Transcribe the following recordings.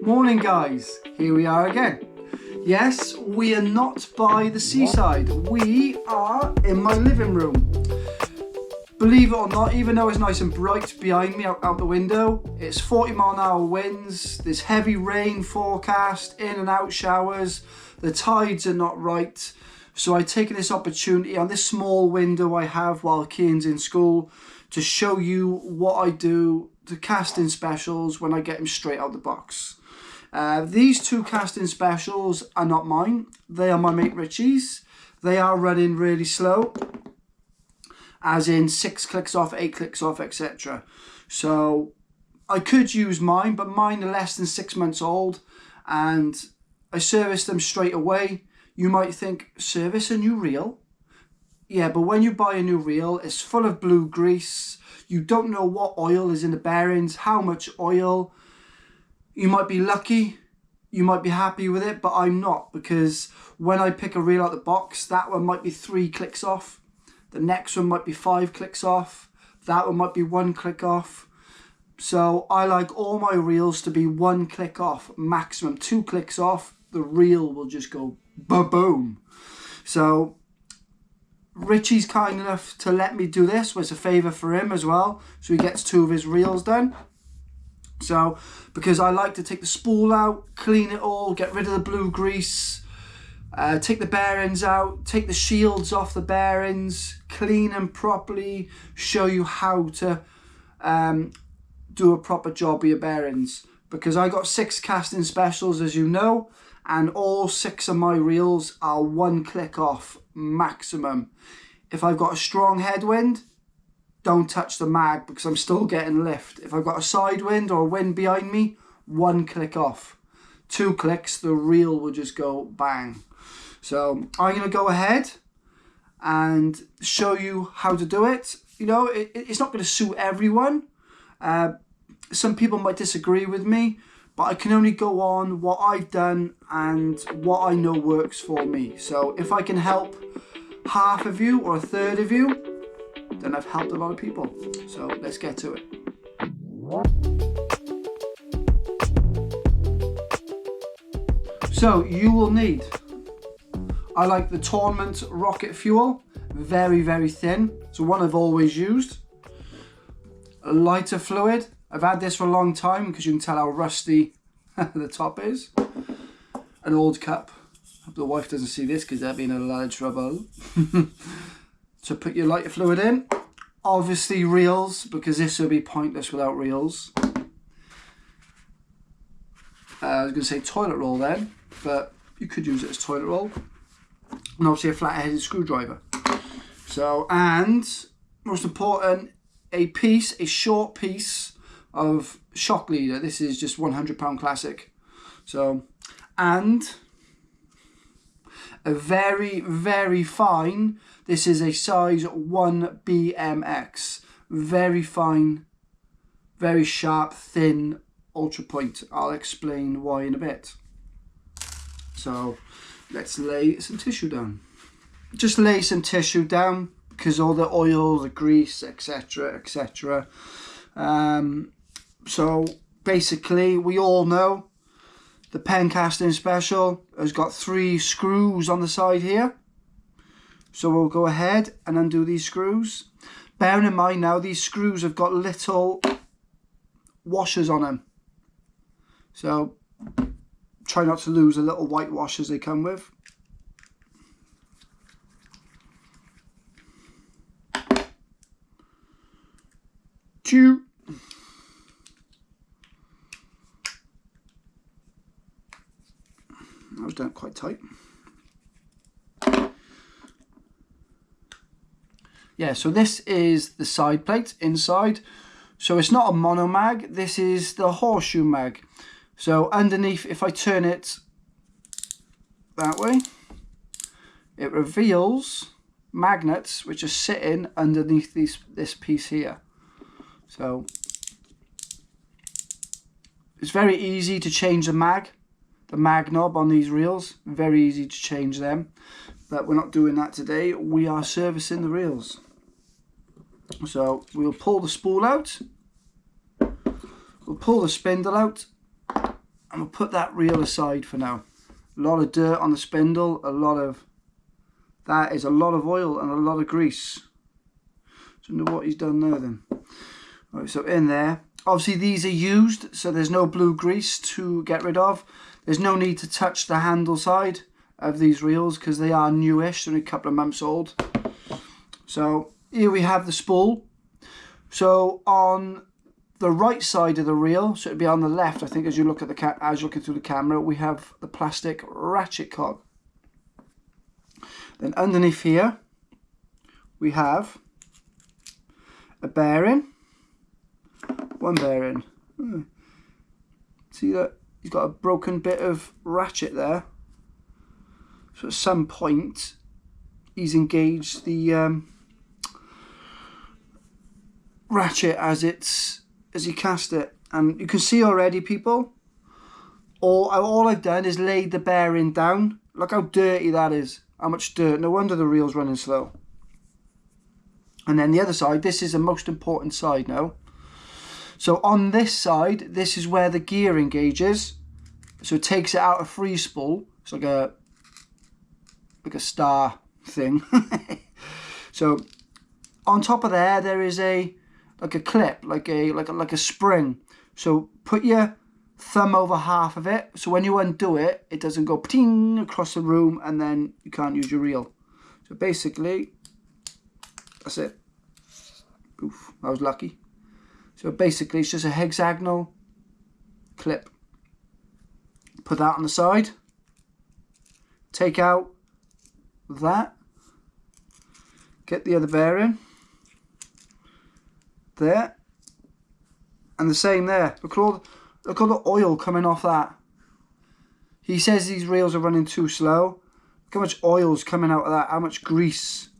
Morning guys, here we are again. Yes, we are not by the seaside, we are in my living room. Believe it or not, even though it's nice and bright behind me out the window, it's 40-mile-an-hour winds, there's heavy rain forecast, in and out showers, the tides are not right. So I've taken this opportunity on this small window I have while Kieran's in school to show you what I do to casting specials when I get them straight out the box. These two casting specials are not mine, they are my mate Richie's. They are running really slow, as in 6 clicks off, 8 clicks off, etc. So I could use mine, but mine are less than 6 months old and I service them straight away. You might think, service a new reel? Yeah, but when you buy a new reel, it's full of blue grease. You don't know what oil is in the bearings, how much oil. You might be lucky, you might be happy with it, but I'm not, because when I pick a reel out the box, that one might be 3 clicks off. The next one might be 5 clicks off. That one might be 1 click off. So I like all my reels to be 1 click off, maximum 2 clicks off. The reel will just go ba-boom. So Richie's kind enough to let me do this, was a favour for him as well, so he gets 2 of his reels done. So because I like to take the spool out, clean it all, get rid of the blue grease, take the bearings out, take the shields off the bearings, clean them properly, show you how to do a proper job with your bearings. Because I got 6 casting specials, as you know, and all 6 of my reels are 1 click off maximum. If I've got a strong headwind, don't touch the mag because I'm still getting lift. If I've got a side wind or a wind behind me, 1 click off. 2 clicks, the reel will just go bang. So I'm going to go ahead and show you how to do it. You know, it's not going to suit everyone. Some people might disagree with me, but I can only go on what I've done and what I know works for me. So if I can help half of you or a third of you, then I've helped a lot of people. So let's get to it. So you will need, I like the Tournament Rocket Fuel, very, very thin. It's one I've always used. A lighter fluid. I've had this for a long time because you can tell how rusty the top is. An old cup. Hope the wife doesn't see this because they'll be in a lot of trouble. So put your lighter fluid in. Obviously reels, because this will be pointless without reels. I was going to say toilet roll then, but you could use it as toilet roll. And obviously a flat-headed screwdriver. So, and most important, a short piece of shock leader. This is just £100 classic. So, and a very, very fine, this is a size 1 BMX. Very fine, very sharp, thin ultra point. I'll explain why in a bit. So let's lay some tissue down. Just lay some tissue down because all the oil, the grease, etc, etc. So basically we all know the pen casting special has got 3 screws on the side here. So we'll go ahead and undo these screws. Bearing in mind now, these screws have got little washers on them. So try not to lose the little white washers they come with. Chew. That was done quite tight. Yeah, so this is the side plate inside. So it's not a mono mag, this is the horseshoe mag. So underneath, if I turn it that way, it reveals magnets which are sitting underneath this piece here. So it's very easy to change the mag knob on these reels. Very easy to change them, but we're not doing that today. We are servicing the reels. So we'll pull the spool out, we'll pull the spindle out, And we'll put that reel aside for now. A lot of dirt on the spindle, that is a lot of oil and a lot of grease. Don't know what he's done there then. Right, so in there, obviously these are used, so there's no blue grease to get rid of. There's no need to touch the handle side of these reels because they are newish, only a couple of months old. So here we have the spool. So on the right side of the reel, so it'd be on the left, I think, as you look at as you're looking through the camera, we have the plastic ratchet cog. Then underneath here, we have a bearing, one bearing. See that he's got a broken bit of ratchet there. So at some point, he's engaged the ratchet as he cast it, and you can see already, people, all I've done is laid the bearing down. Look how dirty that is, how much dirt. No wonder the reel's running slow. And then the other side, this is the most important side now. So on this side, this is where the gear engages, so it takes it out of free spool. It's like a star thing. So on top of there is like a clip, like a spring. So put your thumb over half of it, so when you undo it, it doesn't go pting across the room and then you can't use your reel. So basically, that's it. Oof, I was lucky. So basically, it's just a hexagonal clip. Put that on the side. Take out that. Get the other bearing. There. And the same there. Look at all the oil coming off that. He says these reels are running too slow. Look how much oil's coming out of that. How much grease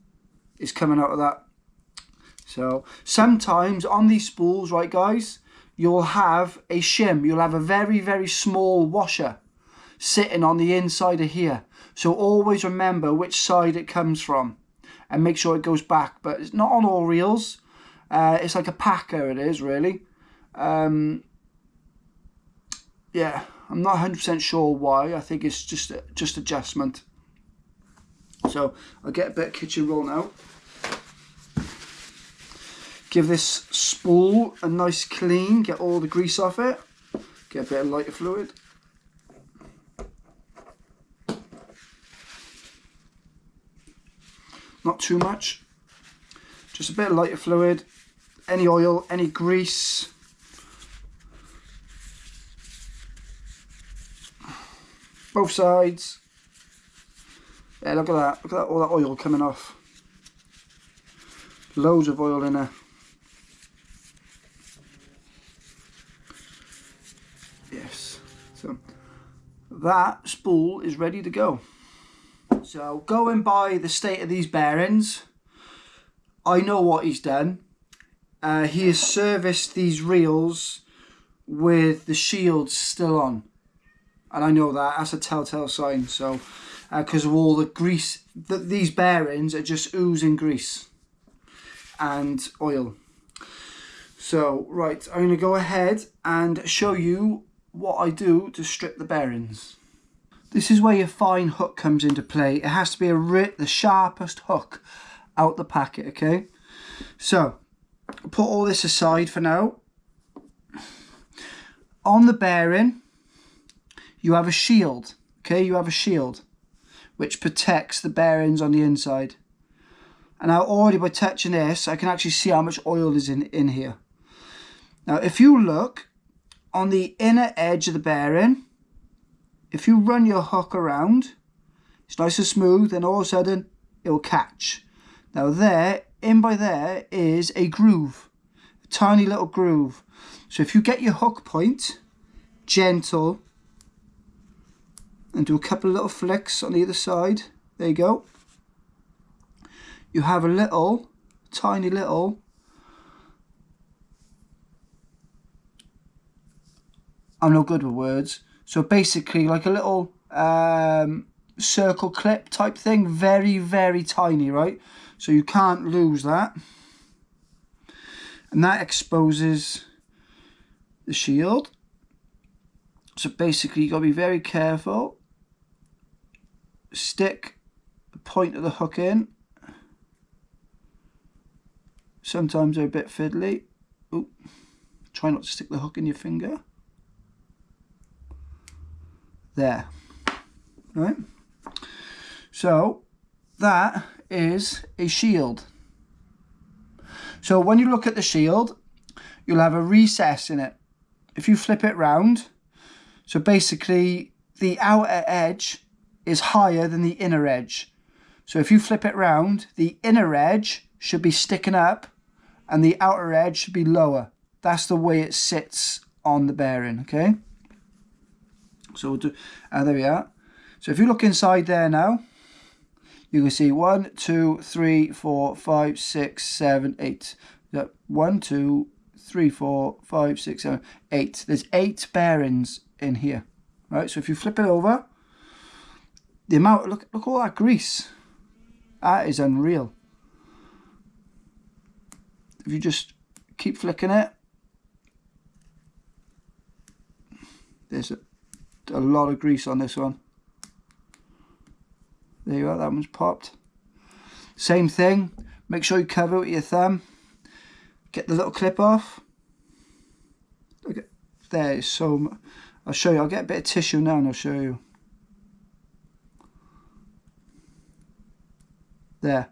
is coming out of that. So sometimes on these spools, right guys, you'll have a shim. You'll have a very, very small washer sitting on the inside of here. So always remember which side it comes from and make sure it goes back. But it's not on all reels. It's like a packer, it is really. Yeah, I'm not 100% sure why. I think it's just adjustment. So I'll get a bit of kitchen roll now. Give this spool a nice clean, get all the grease off it. Get a bit of lighter fluid. Not too much. Just a bit of lighter fluid. Any oil, any grease. Both sides. Yeah, look at that. Look at that, all that oil coming off. Loads of oil in there. Yes. So that spool is ready to go. So going by the state of these bearings, I know what he's done. He has serviced these reels with the shields still on. And I know that's a telltale sign. So, because of all the grease, these bearings are just oozing grease and oil. So, right, I'm going to go ahead and show you what I do to strip the bearings. This is where your fine hook comes into play. It has to be the sharpest hook out the packet, okay? So, put all this aside for now. On the bearing, you have a shield, okay? You have a shield which protects the bearings on the inside. And now already by touching this, I can actually see how much oil is in here. Now, if you look on the inner edge of the bearing, if you run your hook around, it's nice and smooth, and all of a sudden it will catch. Now in by there is a groove, a tiny little groove. So if you get your hook point gentle and do a couple of little flicks on the other side, there you go. You have a tiny little I'm no good with words. So basically like a little circle clip type thing, very, very tiny, right? So you can't lose that. And that exposes the shield. So basically, you got to be very careful. Stick the point of the hook in. Sometimes they're a bit fiddly. Ooh. Try not to stick the hook in your finger. There. Right? So that is a shield. So when you look at the shield, you'll have a recess in it. If you flip it round, so basically the outer edge is higher than the inner edge. So if you flip it round, the inner edge should be sticking up and the outer edge should be lower. That's the way it sits on the bearing, okay? So we'll do, there we are. So if you look inside there now, you can see 1, 2, 3, 4, 5, 6, 7, 8. 1, 2, 3, 4, 5, 6, 7, 8. There's 8 bearings in here. Right? So if you flip it over, the amount, look all that grease. That is unreal. If you just keep flicking it, there's a lot of grease on this one. There you are, that one's popped. Same thing, make sure you cover it with your thumb. Get the little clip off. Look at, there is so much. I'll show you, I'll get a bit of tissue now and I'll show you. There.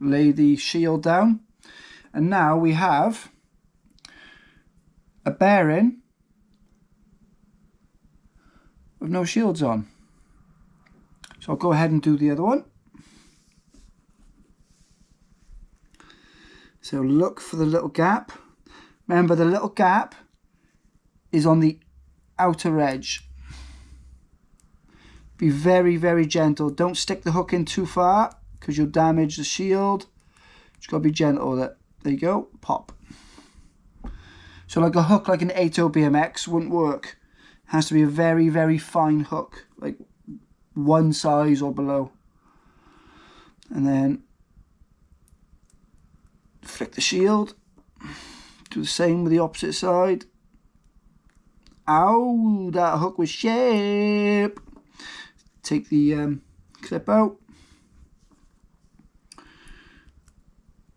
Lay the shield down. And now we have a bearing with no shields on. So I'll go ahead and do the other one. So look for the little gap. Remember, the little gap is on the outer edge. Be very, very gentle. Don't stick the hook in too far because you'll damage the shield. Just gotta be gentle with it. There you go, pop. So like a hook like an 8.0 BMX wouldn't work. It has to be a very, very fine hook, like one size or below. And then flick the shield. Do the same with the opposite side. Ow, that hook was sharp. Take the clip out.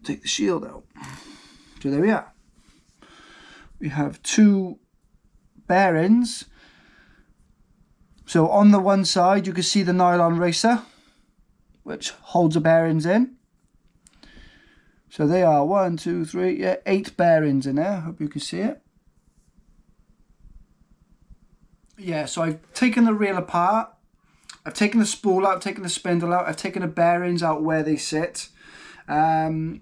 Take the shield out. So there we are. We have 2 bearings. So on the one side you can see the nylon racer, which holds the bearings in. So they are 1, 2, 3, yeah, 8 bearings in there. Hope you can see it. Yeah, so I've taken the reel apart. I've taken the spool out, I've taken the spindle out, I've taken the bearings out where they sit. I've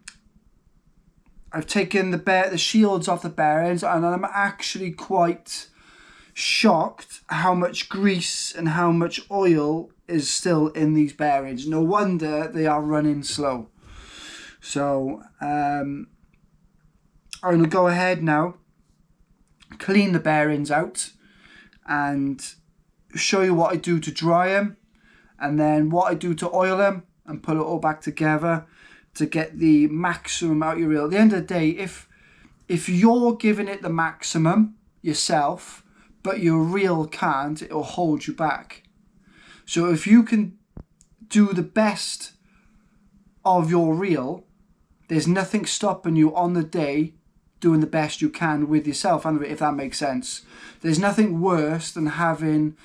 taken the shields off the bearings, and I'm actually quite shocked how much grease and how much oil is still in these bearings. No wonder they are running slow. So I'm going to go ahead now, clean the bearings out and show you what I do to dry them, and then what I do to oil them and put it all back together to get the maximum out of your reel. At the end of the day, if you're giving it the maximum yourself, but your reel can't, it'll hold you back. So if you can do the best of your reel, there's nothing stopping you on the day doing the best you can with yourself, if that makes sense. There's nothing worse than having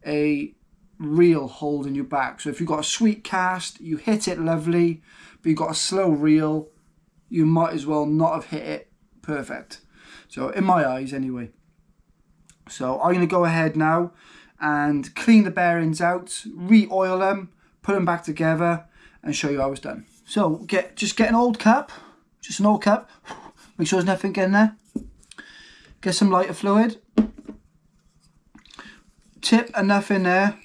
a reel holding you back. So if you've got a sweet cast, you hit it lovely, but you've got a slow reel, you might as well not have hit it perfect. So in my eyes anyway. So I'm going to go ahead now and clean the bearings out, re-oil them, put them back together and show you how it's done. So just get an old cup, just an old cup, make sure there's nothing in there. Get some lighter fluid, tip enough in there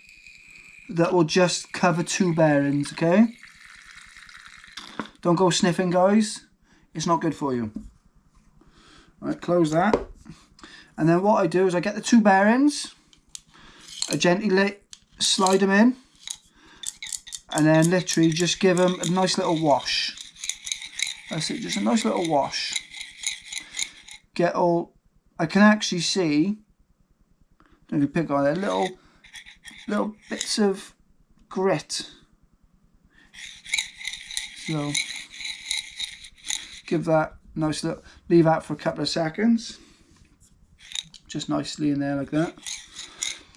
that will just cover 2 bearings, okay? Don't go sniffing, guys, it's not good for you. All right, close that. And then what I do is I get the 2 bearings, I gently slide them in, and then literally just give them a nice little wash. That's it, just a nice little wash. Get all I can actually see, if you pick on there, little bits of grit. So give that nice little, leave that for a couple of seconds. Just nicely in there like that.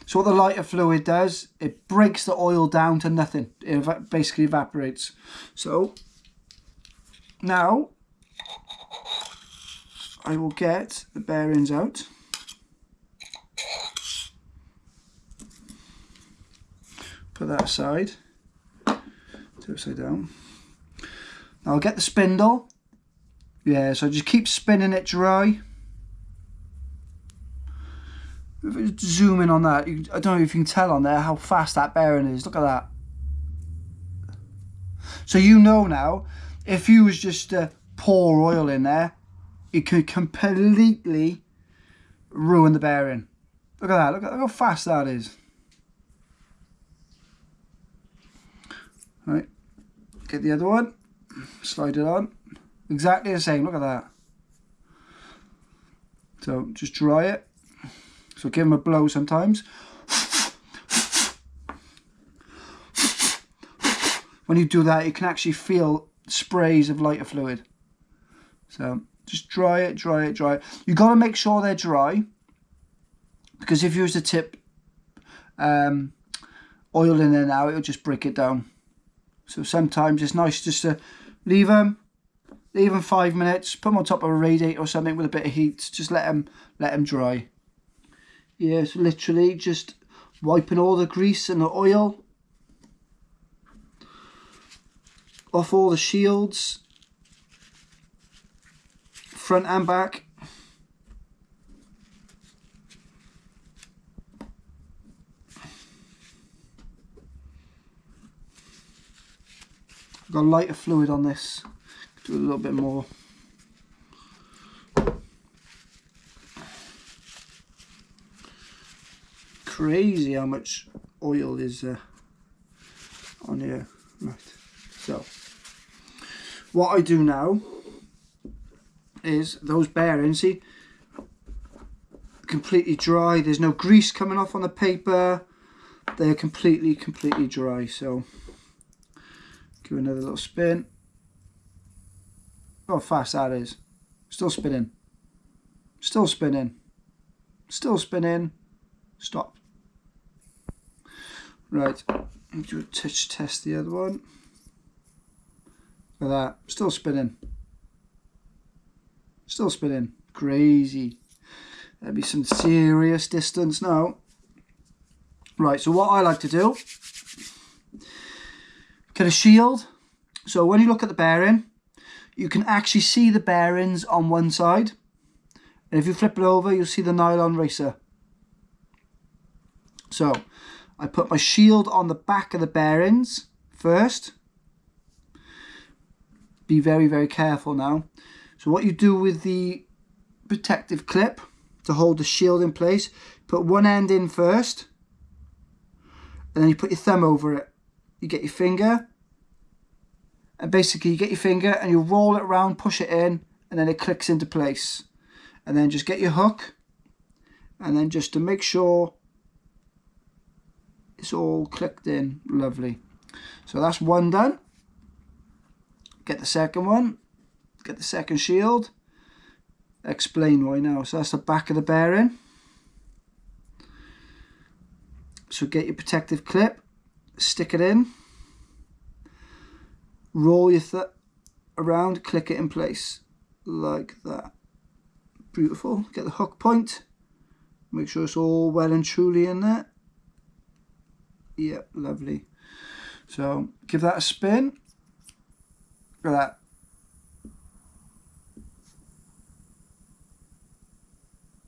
So what the lighter fluid does, it breaks the oil down to nothing. It basically evaporates. So now I will get the bearings out. Put that aside. Turn upside down. Now I'll get the spindle. Yeah, so just keep spinning it dry. Zoom in on that. I don't know if you can tell on there how fast that bearing is. Look at that. So you know now, if you was just to pour oil in there, it could completely ruin the bearing. Look at that. Look at how fast that is. Right. Get the other one. Slide it on. Exactly the same. Look at that. So just dry it. So give them a blow sometimes. When you do that, you can actually feel sprays of lighter fluid. So just dry it, dry it, dry it. You've got to make sure they're dry, because if you was to tip oil in there now, it'll just break it down. So sometimes it's nice just to leave them 5 minutes, put them on top of a radiator or something with a bit of heat. Just let them dry. Yeah, it's literally just wiping all the grease and the oil off all the shields, front and back. I've got lighter fluid on this. Do a little bit more. Crazy how much oil is on here. Right, so what I do now is those bearings, see, completely dry. There's no grease coming off on the paper. They're completely dry. So give another little spin. Oh, how fast that is. Still spinning. Still spinning. Still spinning. Stop. Right, do a touch test the other one. Look at that, still spinning. Still spinning. Crazy. That'd be some serious distance now. Right, so what I like to do, get a shield. So when you look at the bearing, you can actually see the bearings on one side. And if you flip it over, you'll see the nylon racer. So I put my shield on the back of the bearings first. Be very careful now. So what you do with the protective clip to hold the shield in place, put one end in first, and then you put your thumb over it. You get your finger, and basically you get your finger and you roll it around, push it in, and then it clicks into place. And then just get your hook, and then just to make sure it's all clicked in. Lovely. So that's one done. Get the second one. Get the second shield. Explain why now. So that's the back of the bearing. So get your protective clip. Stick it in. Roll your around. Click it in place. Like that. Beautiful. Get the hook point. Make sure it's all well and truly in there. Yep, lovely. So give that a spin. Look at that.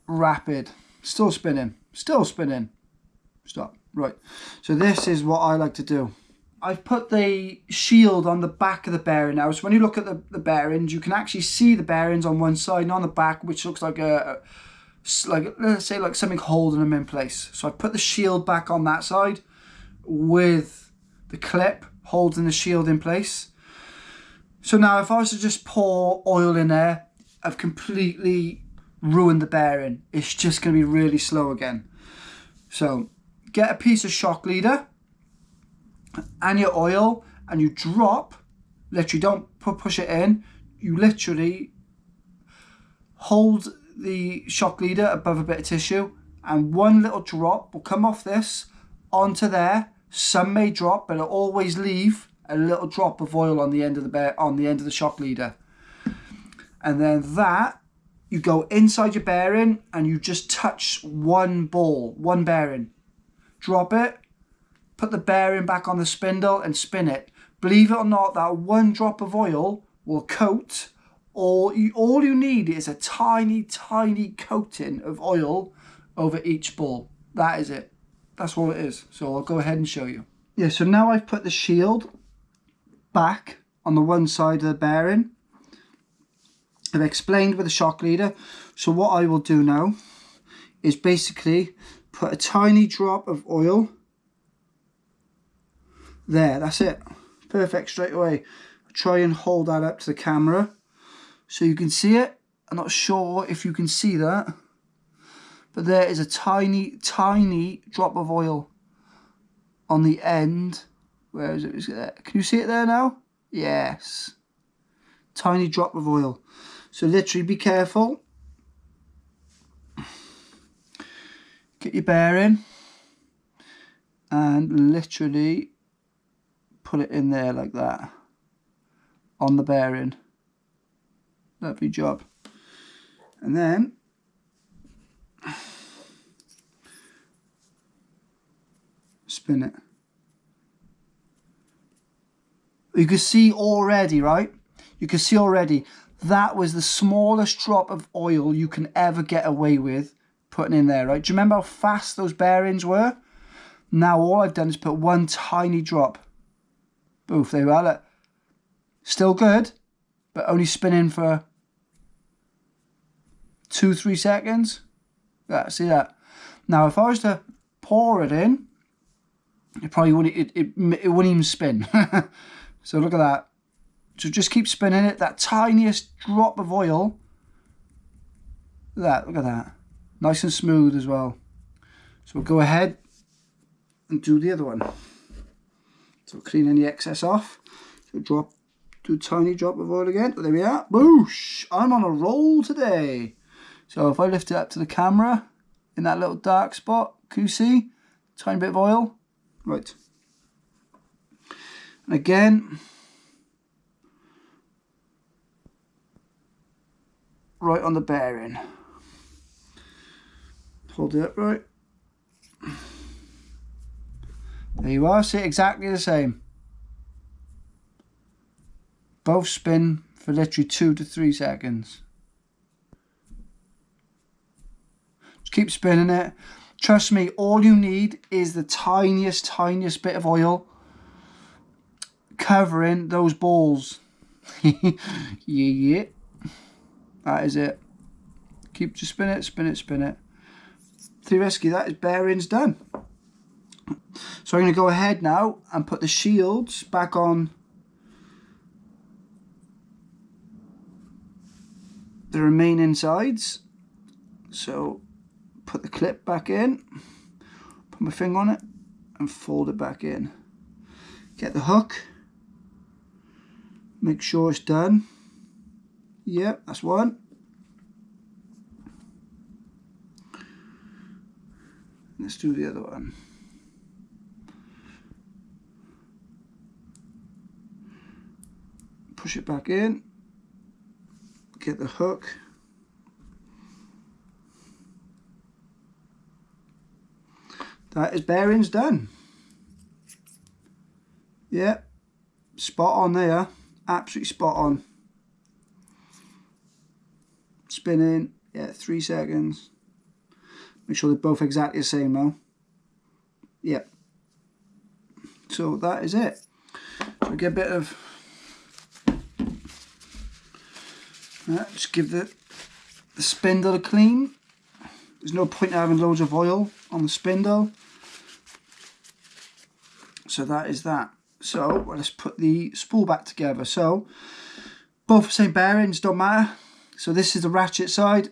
Rapid. Still spinning. Still spinning. Stop. Right. So this is what I like to do. I've put the shield on the back of the bearing now. So when you look at the bearings, you can actually see the bearings on one side and on the back, which looks like let's say like something holding them in place. So I put the shield back on that side with the clip holding the shield in place. So now if I was to just pour oil in there, I've completely ruin the bearing. It's just going to be really slow again. So get a piece of shock leader and your oil, and you drop, literally don't push it in, you literally hold the shock leader above a bit of tissue, and one little drop will come off this onto there. Some may drop, but it'll always leave a little drop of oil on the end of the shock leader. And then that, you go inside your bearing and you just touch one bearing. Drop it, put the bearing back on the spindle and spin it. Believe it or not, that one drop of oil will coat. All you need is a tiny, tiny coating of oil over each ball. That is it. That's all it is. So I'll go ahead and show you. Yeah, so now I've put the shield back on the one side of the bearing. I've explained with the shock leader. So what I will do now is basically put a tiny drop of oil there. That's it. Perfect straight away. I'll try and hold that up to the camera so you can see it. I'm not sure if you can see that, but there is a tiny, tiny drop of oil on the end. Where is it? Can you see it there now? Yes. Tiny drop of oil. So literally be careful. Get your bearing and literally put it in there like that on the bearing. Lovely job. And then spin it. You can see already, right? You can see already that was the smallest drop of oil you can ever get away with putting in there, right? Do you remember how fast those bearings were? Now all I've done is put one tiny drop. Boof, there you are. Look. Still good, but only spinning for 2-3 seconds. Yeah, see that? Now if I was to pour it in, it probably wouldn't. It wouldn't even spin. So look at that. So just keep spinning it. That tiniest drop of oil. Look at that. Nice and smooth as well. So we'll go ahead and do the other one. So clean any excess off. So do a tiny drop of oil again. There we are. Boosh! I'm on a roll today. So if I lift it up to the camera in that little dark spot, can you see? Tiny bit of oil. Right. And again, right on the bearing. Hold it up right. There you are. See, exactly the same. Both spin for literally 2 to 3 seconds. Just keep spinning it. Trust me, all you need is the tiniest bit of oil covering those balls. Yeah. That is it. Keep just spin it. Theoretically, that is bearings done. So I'm going to go ahead now and put the shields back on the remaining sides. So put the clip back in, put my finger on it and fold it back in. Get the hook, make sure it's done. Yep, that's one. Let's do the other one. Push it back in, get the hook. That is bearings done. Yep, spot on there, absolutely spot on. Spinning, yeah, 3 seconds. Make sure they're both exactly the same now. Yep. So that is it. So get a bit of, just give the spindle a clean. There's no point in having loads of oil on the spindle. So that is that. So let's put the spool back together. So both the same bearings, don't matter. So this is the ratchet side,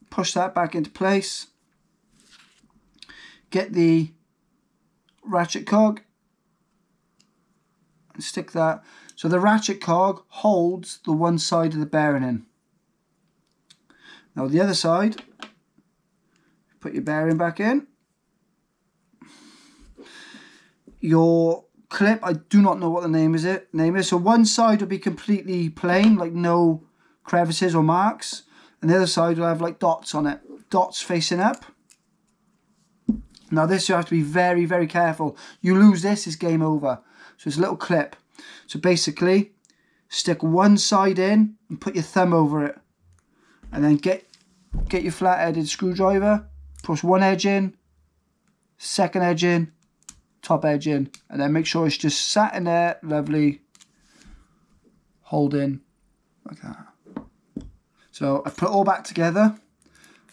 push that back into place. Get the ratchet cog and stick that. So the ratchet cog holds the one side of the bearing in. Now the other side, put your bearing back in. Your clip, I do not know what the name is. So one side will be completely plain, like no crevices or marks, and the other side will have like dots on it, dots facing up. Now this you have to be very, very careful. You lose this, it's game over. So it's a little clip. So basically, stick one side in and put your thumb over it, and then get your flat-headed screwdriver, push one edge in, second edge in, top edge in, and then make sure it's just sat in there, lovely, holding like that. So I put it all back together,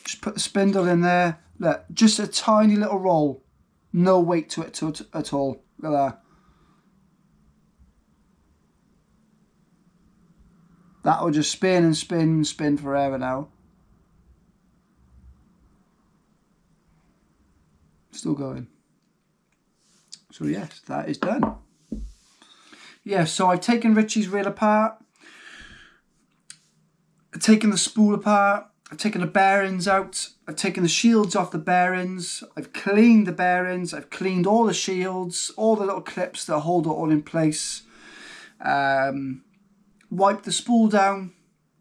just put the spindle in there. Look, just a tiny little roll, no weight to it at all. Look at that. That will just spin and spin and spin forever now. Still going. So yes, that is done. Yeah, so I've taken Richie's reel apart, I've taken the spool apart, I've taken the bearings out, I've taken the shields off the bearings, I've cleaned the bearings, I've cleaned all the shields, all the little clips that hold it all in place, wiped the spool down,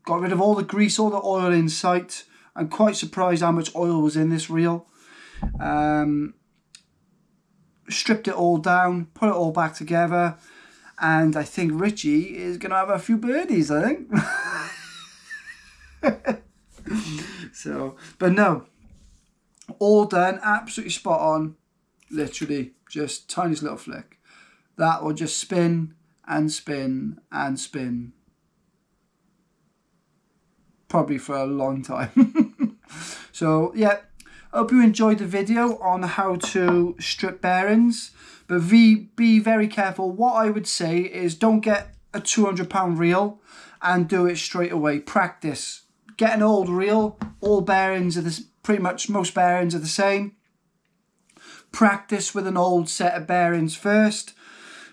got rid of all the grease, all the oil in sight. I'm quite surprised how much oil was in this reel. Stripped it all down, put it all back together, and I think Richie is going to have a few birdies, I think. So, but no, all done, absolutely spot on, literally, just tiniest little flick. That will just spin and spin and spin, probably for a long time. So, yeah. Hope you enjoyed the video on how to strip bearings, but be very careful. What I would say is don't get a £200 reel and do it straight away. Practice. Get an old reel. All bearings are pretty much most bearings are the same. Practice with an old set of bearings first,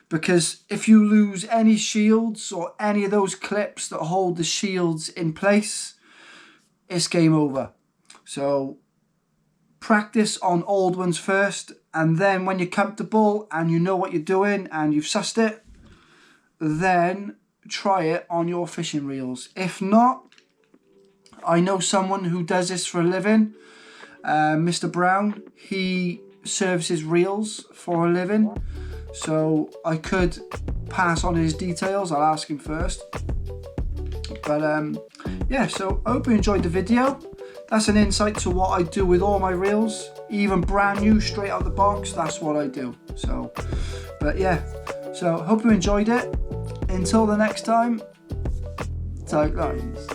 because if you lose any shields or any of those clips that hold the shields in place, it's game over. So practice on old ones first, and then when you're comfortable and you know what you're doing and you've sussed it, then try it on your fishing reels. If not, I know someone who does this for a living, Mr. Brown. He services reels for a living, so I could pass on his details. I'll ask him first. But yeah, so I hope you enjoyed the video. That's an insight to what I do with all my reels, even brand new, straight out the box. That's what I do. So, but yeah, so hope you enjoyed it. Until the next time, tight lines.